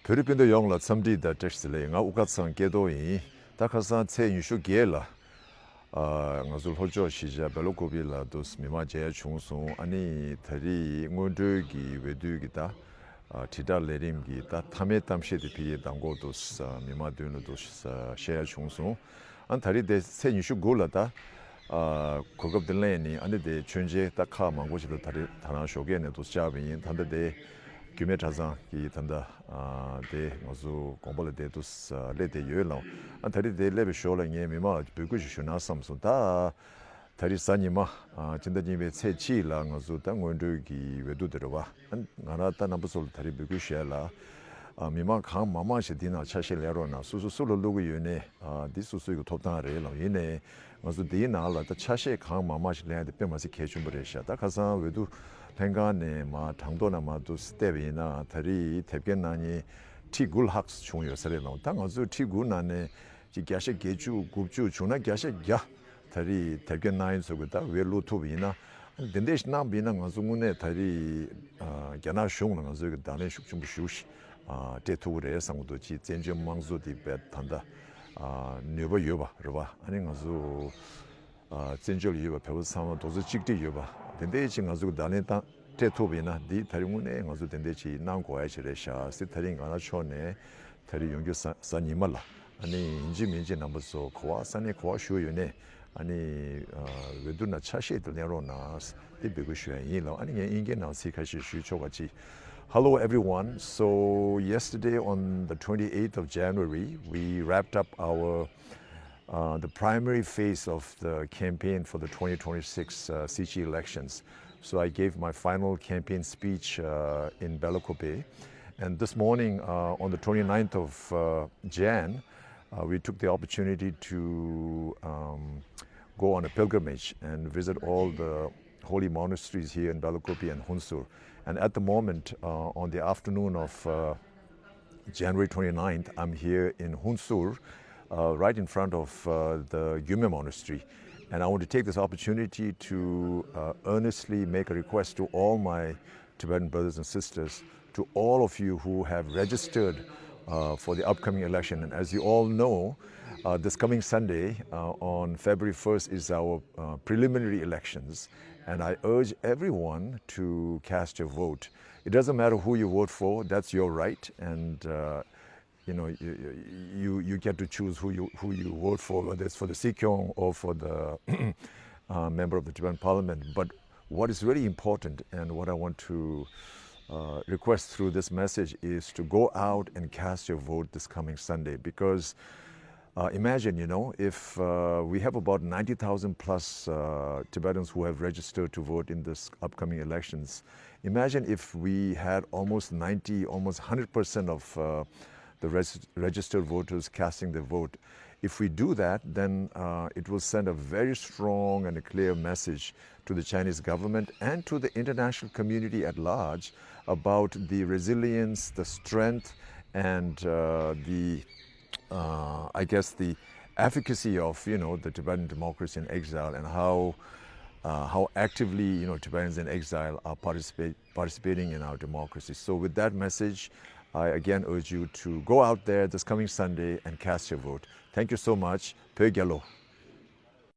필리핀도 영라 섬디다 텍스트레 nga ukatsan kedo yin takhasan che yushu gela nga zul hojo shija belokobi la dos mima je chungsu ani thari ngondu gi wedu gi ta tida lerim gi ta thame tamshe de pi dango dos mima dunu dos she chungsu an thari de che yushu gola ta 고급 들레니 안데 춘제 딱하 망고지도 다리 다나 쇼게네 dos 자빈 단데 de 규메 자자 이 단다 데 무슨 공부를 돼도스 레데 요로 안 다리 데 레베 쇼랑에 미마 비고 주시나 삼선다 다리 산이마 진다님의 체치라 무슨 당원들기 외도 들어와 나라다 남부솔 다리 비고 셔라 미마 강 마마시 디나 차실레로나 수수수로 로고 요네 디수수 이거 토다레로 이네 무슨 디나라 다 차시 강 마마시 레데 빼마시 개준버레샤다 가서 외도 뱅간에 마 당도나 마도 스텝이나 다리 대변난이 티굴 학스 중요서래 나온 당어주 티굴난에 지가시 개주 굽주 주나 가시 야 다리 대변난 속에다 웰로토비나 덴데스나 비나 가중문에 다리 게나 숑는 가서 다네 숙중 부슈시 대토르에 상도 지 전전 망조디 베탄다 네버 요바 로바 아니 가서 전절 요바 배우 상도 도저 직디 요바 덴데지 가지고 다네다 테토비나 디 다리문에 가지고 덴데지 난고야 지레샤 시타링 하나 촌에 다리 용교 산이말라 아니 인지민지 남부서 고아산에 고아쇼요네 아니 외도나 차시들 내로나 디비고쇼이로 아니 인게 나시 카시 슈초가지 Hello everyone. So yesterday on the 28th of January we wrapped up our the primary phase of the campaign for the 2026 CG elections. So I gave my final campaign speech in Belakope. And this morning, on the 29th of Jan, we took the opportunity to go on a pilgrimage and visit all the holy monasteries here in Belakope and Hunsur. And at the moment, on the afternoon of January 29th, I'm here in Hunsur, right in front of the Gyume Monastery. And I want to take this opportunity to earnestly make a request to all my Tibetan brothers and sisters, to all of you who have registered for the upcoming election. And as you all know, this coming Sunday on February 1st is our preliminary elections. And I urge everyone to cast your vote. It doesn't matter who you vote for, that's your right. And you know, you get to choose who you vote for, whether it's for the Sikyong or for the member of the Tibetan Parliament. But what is really important and what I want to request through this message is to go out and cast your vote this coming Sunday. Because imagine, you know, if we have about 90,000 plus Tibetans who have registered to vote in this upcoming elections. Imagine if we had almost 100% of the registered voters casting their vote. If we do that, then it will send a very strong and a clear message to the Chinese government and to the international community at large about the resilience, the strength, and I guess the efficacy of, you know, the Tibetan democracy in exile, and how actively, you know, Tibetans in exile are participating in our democracy. So with that message, I again urge you to go out there this coming Sunday and cast your vote. Thank you so much. Pögyalo.